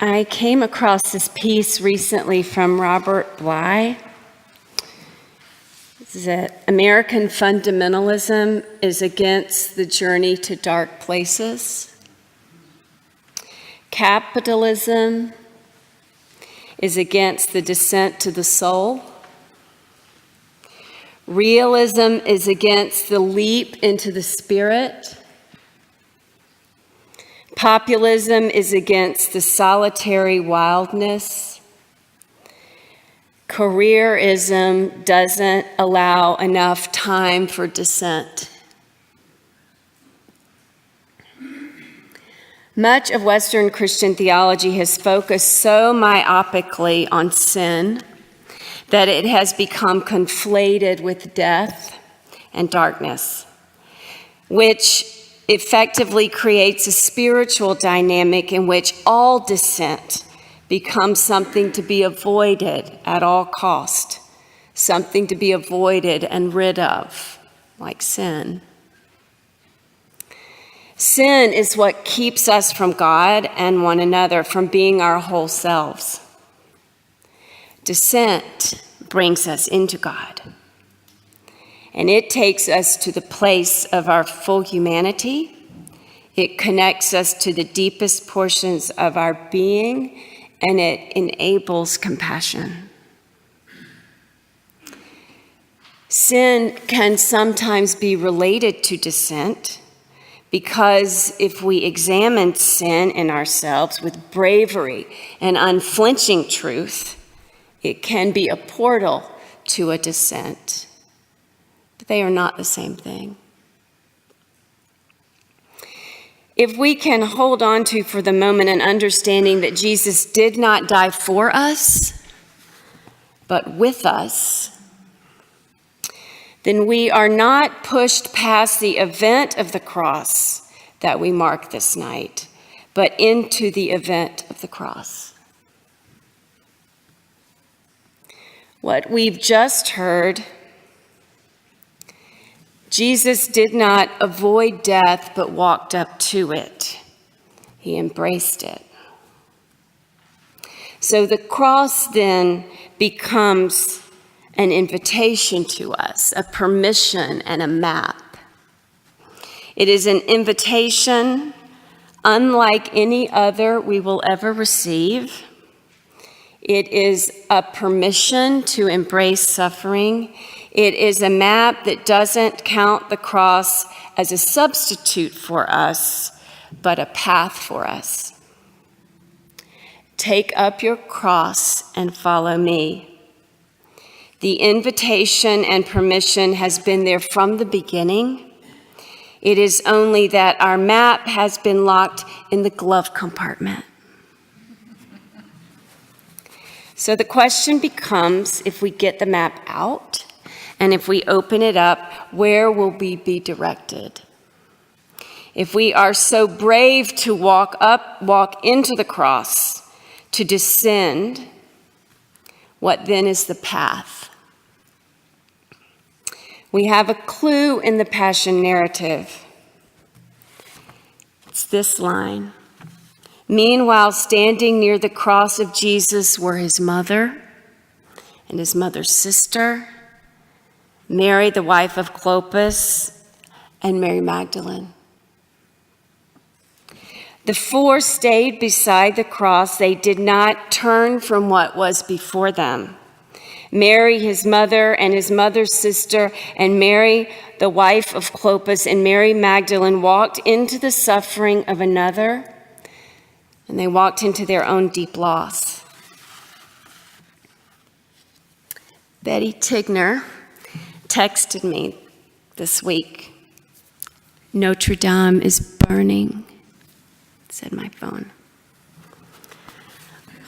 I came across this piece recently from Robert Bly. This is that American fundamentalism is against the journey to dark places. Capitalism is against the descent to the soul. Realism is against the leap into the spirit. Populism is against the solitary wildness. Careerism doesn't allow enough time for dissent. Much of Western Christian theology has focused so myopically on sin that it has become conflated with death and darkness, which effectively creates a spiritual dynamic in which all dissent becomes something to be avoided at all cost, something to be avoided and rid of, like sin. Sin is what keeps us from God and one another, from being our whole selves. Dissent brings us into God. And it takes us to the place of our full humanity. It connects us to the deepest portions of our being, and it enables compassion. Sin can sometimes be related to dissent, because if we examine sin in ourselves with bravery and unflinching truth, it can be a portal to a dissent. But they are not the same thing. If we can hold on to for the moment an understanding that Jesus did not die for us, but with us, then we are not pushed past the event of the cross that we mark this night, but into the event of the cross. What we've just heard, Jesus did not avoid death, but walked up to it. He embraced it. So the cross then becomes an invitation to us, a permission and a map. It is an invitation unlike any other we will ever receive. It is a permission to embrace suffering. It is a map that doesn't count the cross as a substitute for us, but a path for us. Take up your cross and follow me. The invitation and permission has been there from the beginning. It is only that our map has been locked in the glove compartment. So the question becomes, if we get the map out and if we open it up, where will we be directed? If we are so brave to walk into the cross, to descend, what then is the path? We have a clue in the Passion narrative. It's this line. Meanwhile, standing near the cross of Jesus were his mother and his mother's sister, Mary, the wife of Clopas, and Mary Magdalene. The four stayed beside the cross. They did not turn from what was before them. Mary, his mother, and his mother's sister, and Mary, the wife of Clopas, and Mary Magdalene walked into the suffering of another, and they walked into their own deep loss. Betty Tigner texted me this week. Notre Dame is burning, said my phone.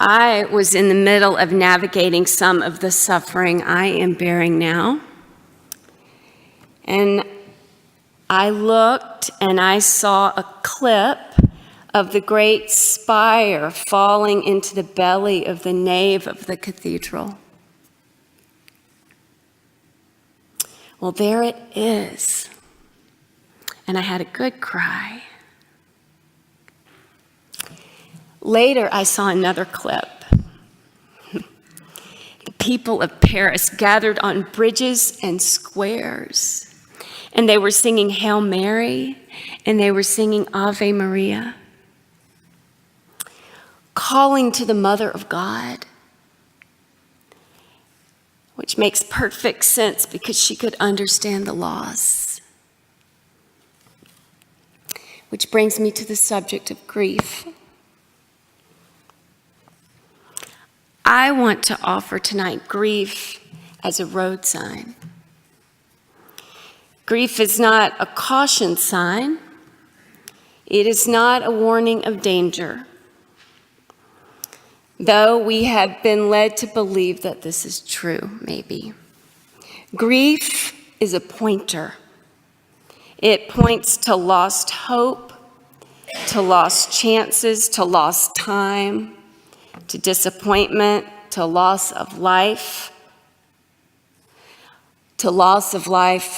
I was in the middle of navigating some of the suffering I am bearing now. And I looked and I saw a clip of the great spire falling into the belly of the nave of the cathedral. Well, there it is. And I had a good cry. Later, I saw another clip. The people of Paris gathered on bridges and squares, and they were singing Hail Mary, and they were singing Ave Maria, calling to the Mother of God, which makes perfect sense because she could understand the loss. Which brings me to the subject of grief. I want to offer tonight grief as a road sign. Grief is not a caution sign. It is not a warning of danger, though we have been led to believe that this is true, maybe. Grief is a pointer. It points to lost hope, to lost chances, to lost time, to disappointment, to loss of life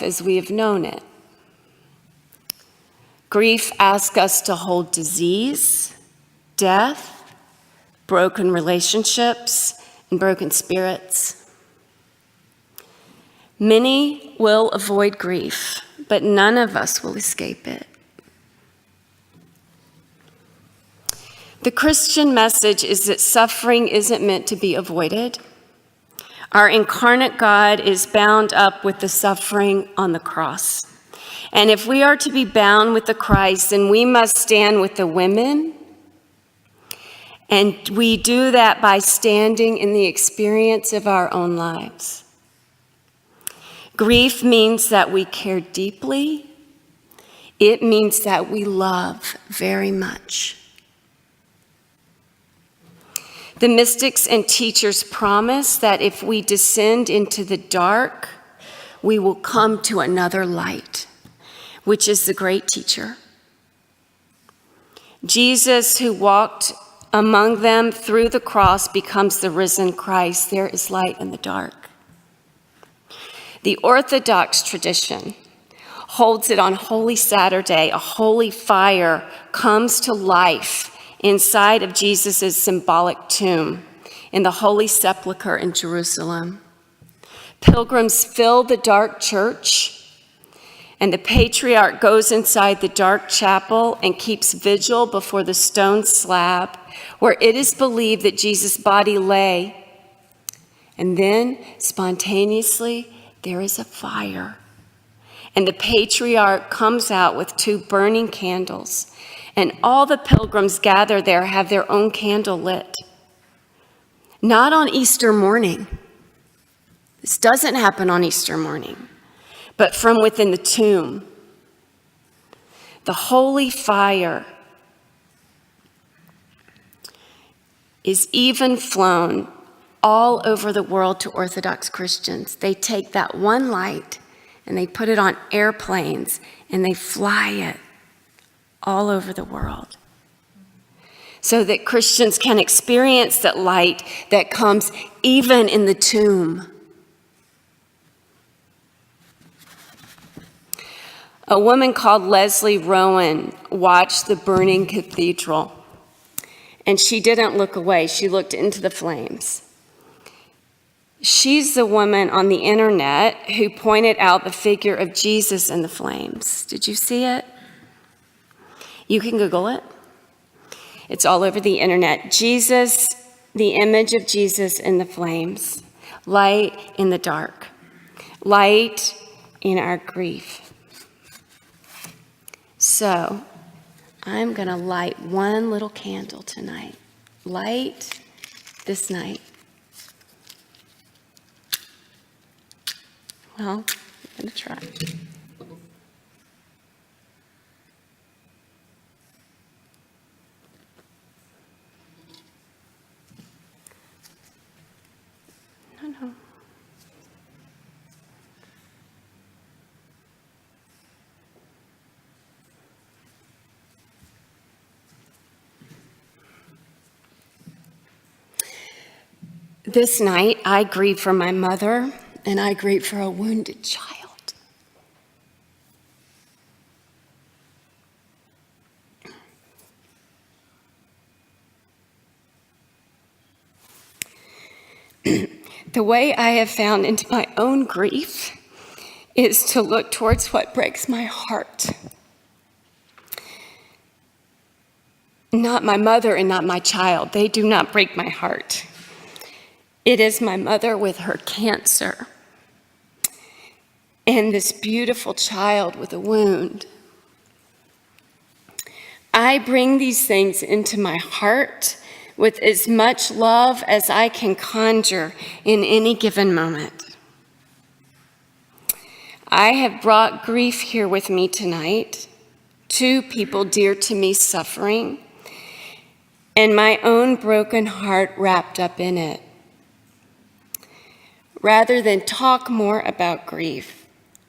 as we have known it. Grief asks us to hold disease, death, broken relationships, and broken spirits. Many will avoid grief, but none of us will escape it. The Christian message is that suffering isn't meant to be avoided. Our incarnate God is bound up with the suffering on the cross. And if we are to be bound with the Christ, then we must stand with the women. And we do that by standing in the experience of our own lives. Grief means that we care deeply. It means that we love very much. The mystics and teachers promise that if we descend into the dark, we will come to another light, which is the great teacher. Jesus, who walked among them through the cross, becomes the risen Christ. There is light in the dark. The Orthodox tradition holds it on Holy Saturday. A holy fire comes to life inside of Jesus' symbolic tomb in the Holy Sepulchre in Jerusalem. Pilgrims fill the dark church, and the patriarch goes inside the dark chapel and keeps vigil before the stone slab where it is believed that Jesus' body lay. And then, spontaneously, there is a fire. And the patriarch comes out with 2 burning candles. And all the pilgrims gather there have their own candle lit. Not on Easter morning. This doesn't happen on Easter morning, but from within the tomb. The holy fire is even flown all over the world to Orthodox Christians. They take that one light and they put it on airplanes and they fly it all over the world so that Christians can experience that light that comes even in the tomb. A woman called Leslie Rowan watched the burning cathedral, and she didn't look away. She looked into the flames. She's the woman on the internet who pointed out the figure of Jesus in the flames. Did you see it? You can Google it. It's all over the internet. Jesus, the image of Jesus in the flames. Light in the dark. Light in our grief. So, I'm going to light one little candle tonight. Light this night. Well, I'm going to try. No. This night, I grieve for my mother, and I grieve for a wounded child. The way I have found into my own grief is to look towards what breaks my heart. Not my mother and not my child. They do not break my heart. It is my mother with her cancer and this beautiful child with a wound. I bring these things into my heart with as much love as I can conjure in any given moment. I have brought grief here with me tonight, 2 people dear to me suffering, and my own broken heart wrapped up in it. Rather than talk more about grief,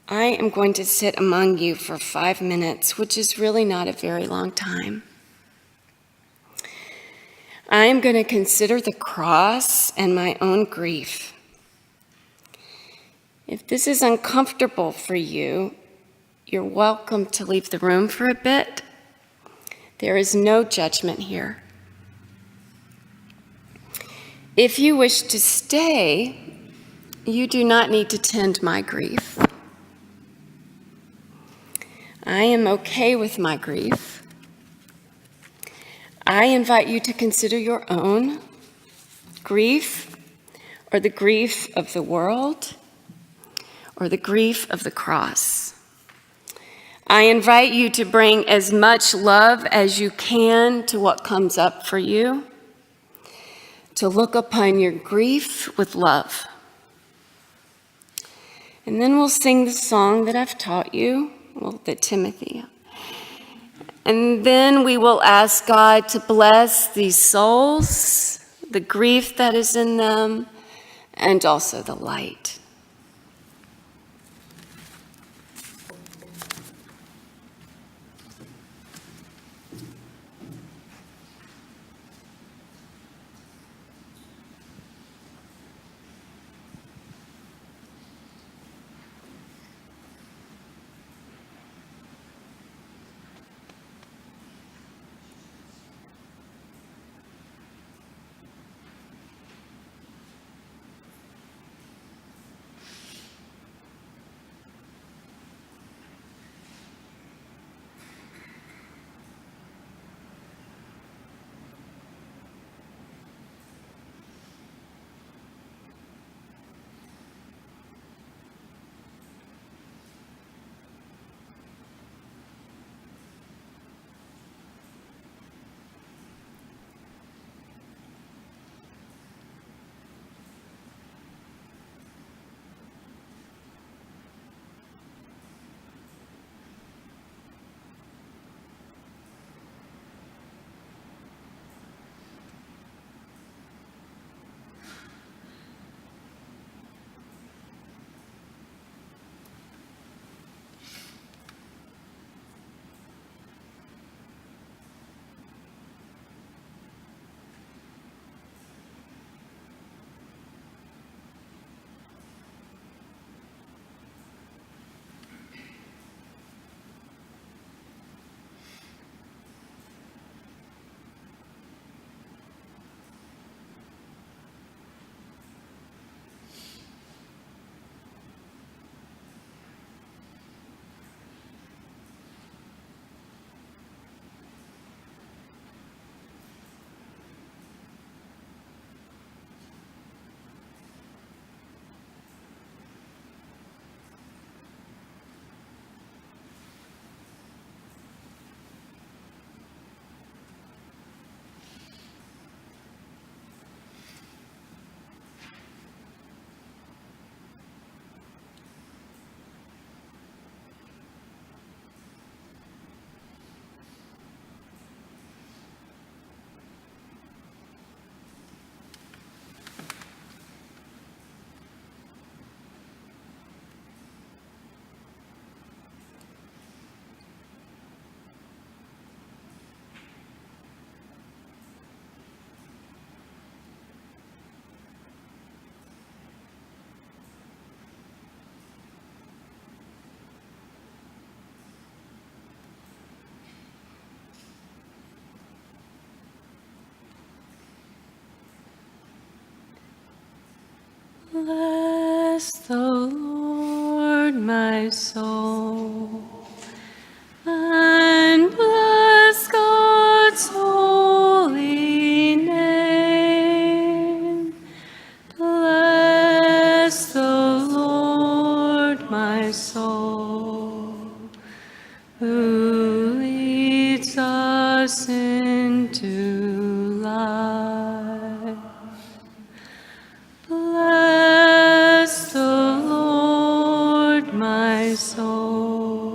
I am going to sit among you for 5 minutes, which is really not a very long time. I am going to consider the cross and my own grief. If this is uncomfortable for you, you're welcome to leave the room for a bit. There is no judgment here. If you wish to stay, you do not need to tend my grief. I am okay with my grief. I invite you to consider your own grief, or the grief of the world, or the grief of the cross. I invite you to bring as much love as you can to what comes up for you, to look upon your grief with love. And then we'll sing the song that I've taught you, that Timothy. And then we will ask God to bless these souls, the grief that is in them, and also the light. Bless the Lord, my soul, and bless God's holy name. Bless the Lord, my soul, who leads us into life. Bless the Lord, my soul.